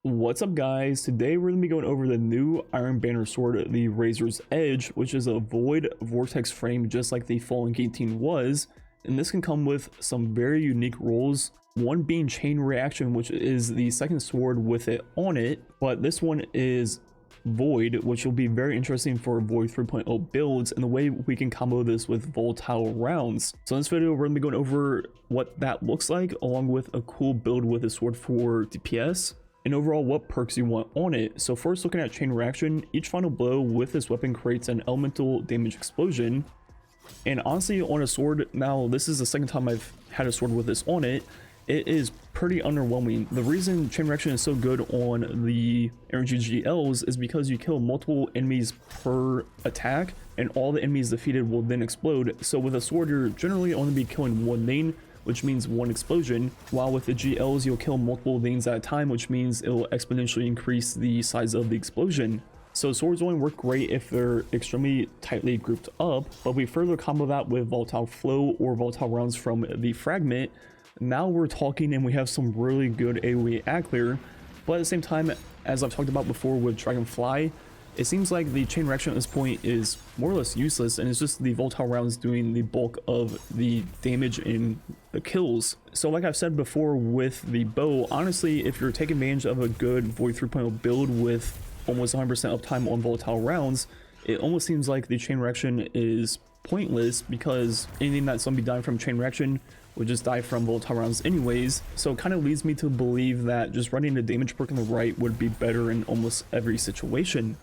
What's up guys, today we're going to be going over the new Iron Banner sword, the Razor's Edge, which is a void vortex frame just like the Fallen Guillotine was, and this can come with some very unique roles, one being Chain Reaction, which is the second sword with it on it, but this one is Void, which will be very interesting for Void 3.0 builds and the way we can combo this with Volatile rounds. So in this video we're going to be going over what that looks like along with a cool build with a sword for DPS. And overall what perks you want on it. So first, looking at Chain Reaction, each final blow with this weapon creates an elemental damage explosion. And honestly, on a sword, now this is the second time I've had a sword with this on it, it is pretty underwhelming. The reason Chain Reaction is so good on the energy GLs is because you kill multiple enemies per attack and all the enemies defeated will then explode. So with a sword, you're generally only be killing one lane, which means one explosion, while with the GLs you'll kill multiple lanes at a time, which means it'll exponentially increase the size of the explosion. So swords only work great if they're extremely tightly grouped up, but we further combo that with Volatile Flow or Volatile rounds from the Fragment. Now we're talking and we have some really good AoE ad clear, but at the same time, as I've talked about before with Dragonfly, it seems like the Chain Reaction at this point is more or less useless, and it's just the Volatile rounds doing the bulk of the damage in the kills. So like I've said before with the bow, honestly, if you're taking advantage of a good Void 3.0 build with almost 100% uptime on Volatile rounds, it almost seems like the Chain Reaction is pointless because anything that's going to be dying from Chain Reaction would just die from Volatile rounds anyways. So it kind of leads me to believe that just running the damage perk on the right would be better in almost every situation.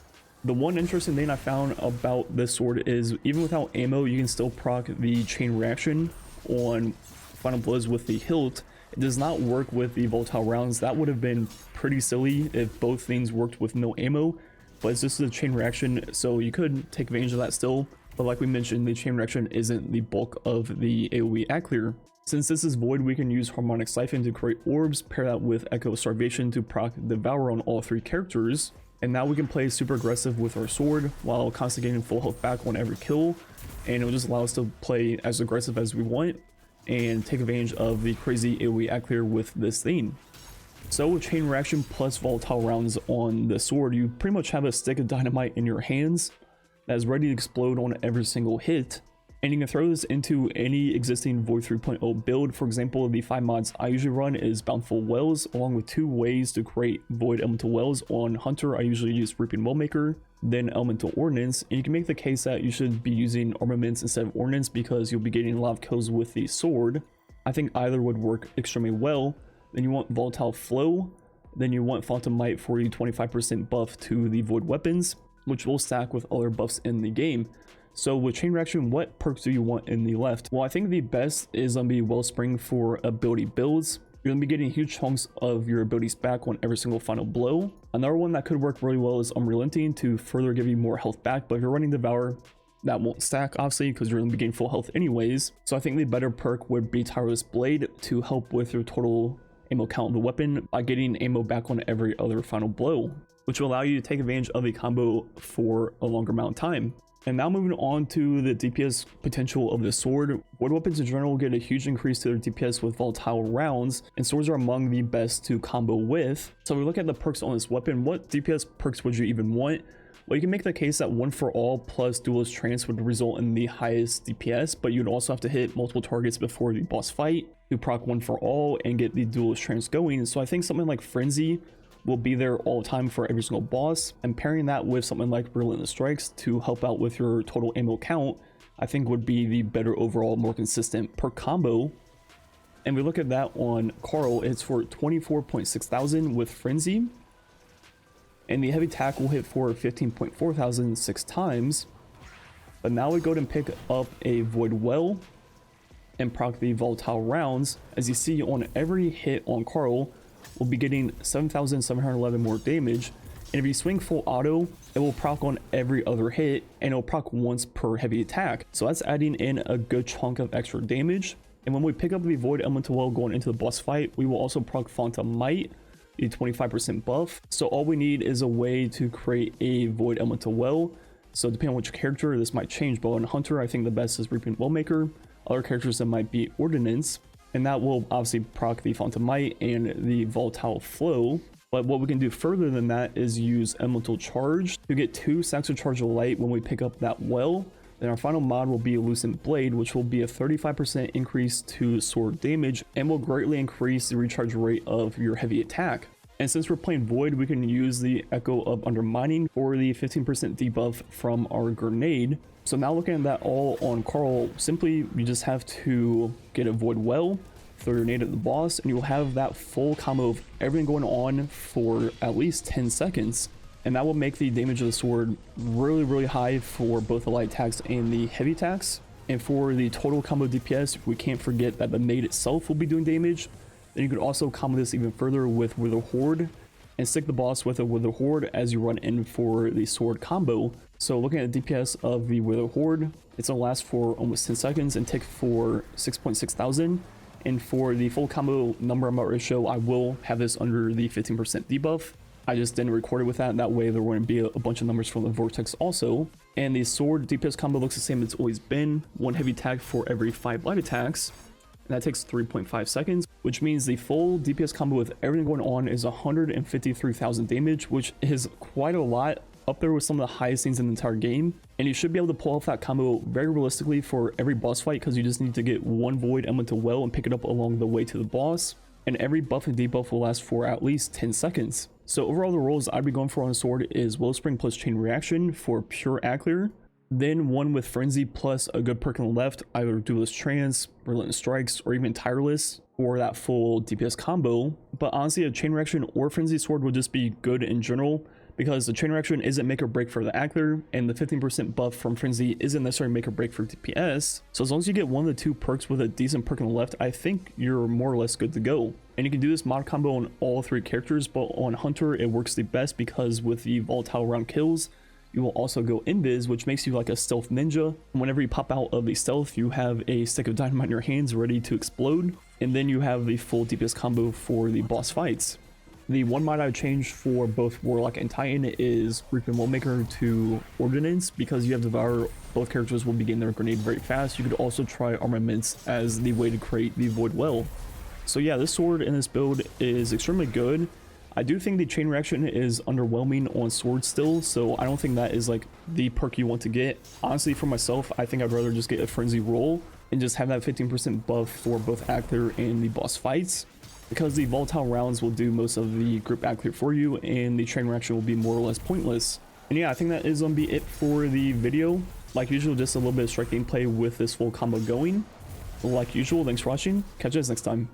The one interesting thing I found about this sword is even without ammo, you can still proc the Chain Reaction on final blows with the hilt. It does not work with the Volatile rounds. That would have been pretty silly if both things worked with no ammo, but it's just a Chain Reaction, so you could take advantage of that still. But like we mentioned, the Chain Reaction isn't the bulk of the AoE ad clear. Since this is Void, we can use Harmonic Siphon to create orbs, pair that with Echo Starvation to proc Devour on all three characters. And now we can play super aggressive with our sword while constantly getting full health back on every kill, and it will just allow us to play as aggressive as we want and take advantage of the crazy AoE ad clear with this thing. So with Chain Reaction plus Volatile rounds on the sword, you pretty much have a stick of dynamite in your hands that is ready to explode on every single hit. And you can throw this into any existing Void 3.0 build. For example, the 5 mods I usually run is Bountiful Wells, along with 2 ways to create Void Elemental Wells. On Hunter, I usually use Reaping Wellmaker, then Elemental Ordnance. And you can make the case that you should be using Armaments instead of Ordnance because you'll be getting a lot of kills with the sword. I think either would work extremely well. Then you want Volatile Flow, then you want Phantom Might for the 25% buff to the Void weapons, which will stack with other buffs in the game. So with Chain Reaction, what perks do you want in the left? Well, I think the best is going to be Wellspring for ability builds. You're going to be getting huge chunks of your abilities back on every single final blow. Another one that could work really well is Unrelenting to further give you more health back, but if you're running Devour, that won't stack obviously because you're going to be getting full health anyways. So I think the better perk would be Tireless Blade to help with your total ammo count of the weapon by getting ammo back on every other final blow, which will allow you to take advantage of a combo for a longer amount of time. And now moving on to the DPS potential of the sword. Void weapons in general get a huge increase to their DPS with Volatile rounds, and swords are among the best to combo with. So if we look at the perks on this weapon, what DPS perks would you even want? Well, you can make the case that One for All plus Duelist Trance would result in the highest DPS, but you'd also have to hit multiple targets before the boss fight to proc One for All and get the Duelist Trance going. So I think something like Frenzy will be there all the time for every single boss, and pairing that with something like Relentless Strikes to help out with your total ammo count, I think would be the better overall, more consistent perk combo. And we look at that on Carl, it's for 24.6 thousand with Frenzy, and the heavy attack will hit for 15.4 thousand 6 times. But now we go ahead and pick up a Void Well and proc the Volatile rounds. As you see, on every hit on Carl, we'll be getting 7,711 more damage, and if you swing full auto, it will proc on every other hit, and it'll proc once per heavy attack. So that's adding in a good chunk of extra damage. And when we pick up the Void Elemental Well going into the boss fight, we will also proc Phantom Might, the 25% buff. So all we need is a way to create a Void Elemental Well. So depending on which character, this might change, but on Hunter, I think the best is Reaping Wellmaker. Other characters that might be Ordnance, and that will obviously proc the Phantom Might and the Volatile Flow. But what we can do further than that is use Elemental Charge to get 2 stacks of Charge of Light when we pick up that well. Then our final mod will be Lucent Blade, which will be a 35% increase to sword damage and will greatly increase the recharge rate of your heavy attack. And since we're playing Void, we can use the Echo of Undermining for the 15% debuff from our grenade. So now looking at that all on Carl, simply you just have to get a Void Well, throw your grenade at the boss, and you'll have that full combo of everything going on for at least 10 seconds. And that will make the damage of the sword really high for both the light attacks and the heavy attacks. And for the total combo DPS, we can't forget that the nade itself will be doing damage. Then you could also combo this even further with Wither Horde and stick the boss with a Wither Horde as you run in for the sword combo. So looking at the DPS of the Wither Horde, it's gonna last for almost 10 seconds and tick for 6.6 thousand. And for the full combo number I'm about to show, I will have this under the 15% debuff. I just didn't record it with that way there wouldn't be a bunch of numbers from the Vortex also. And the sword DPS combo looks the same as it's always been, 1 heavy attack for every 5 light attacks. And that takes 3.5 seconds, which means the full DPS combo with everything going on is 153,000 damage, which is quite a lot, up there with some of the highest things in the entire game. And you should be able to pull off that combo very realistically for every boss fight, because you just need to get 1 Void Elemental Well and pick it up along the way to the boss. And every buff and debuff will last for at least 10 seconds. So overall, the rolls I'd be going for on a sword is Wellspring plus Chain Reaction for pure Acclear. Then one with Frenzy plus a good perk on the left, either Duelist Trance, Relentless Strikes, or even Tireless for that full DPS combo. But honestly, a Chain Reaction or Frenzy sword would just be good in general, because the Chain Reaction isn't make or break for the Acclear, and the 15% buff from Frenzy isn't necessarily make or break for DPS. So as long as you get one of the 2 perks with a decent perk on the left, I think you're more or less good to go. And you can do this mod combo on all 3 characters, but on Hunter it works the best because with the Volatile round kills, you will also go Invis, which makes you like a stealth ninja. Whenever you pop out of the stealth, you have a stick of dynamite in your hands ready to explode, and then you have the full DPS combo for the boss fights. The one mod I would change for both Warlock and Titan is Reaping Wellmaker to Ordnance, because you have Devour, both characters will be getting their grenade very fast. You could also try Armaments as the way to create the Void Well. So yeah, this sword in this build is extremely good. I do think the Chain Reaction is underwhelming on sword still, so I don't think that is like the perk you want to get. Honestly, for myself, I think I'd rather just get a Frenzy roll and just have that 15% buff for both Acclear and the boss fights, because the Volatile rounds will do most of the group Acclear for you, and the Chain Reaction will be more or less pointless. And yeah, I think that is gonna be it for the video. Like usual, just a little bit of strike gameplay with this full combo going. Like usual, thanks for watching. Catch you guys next time.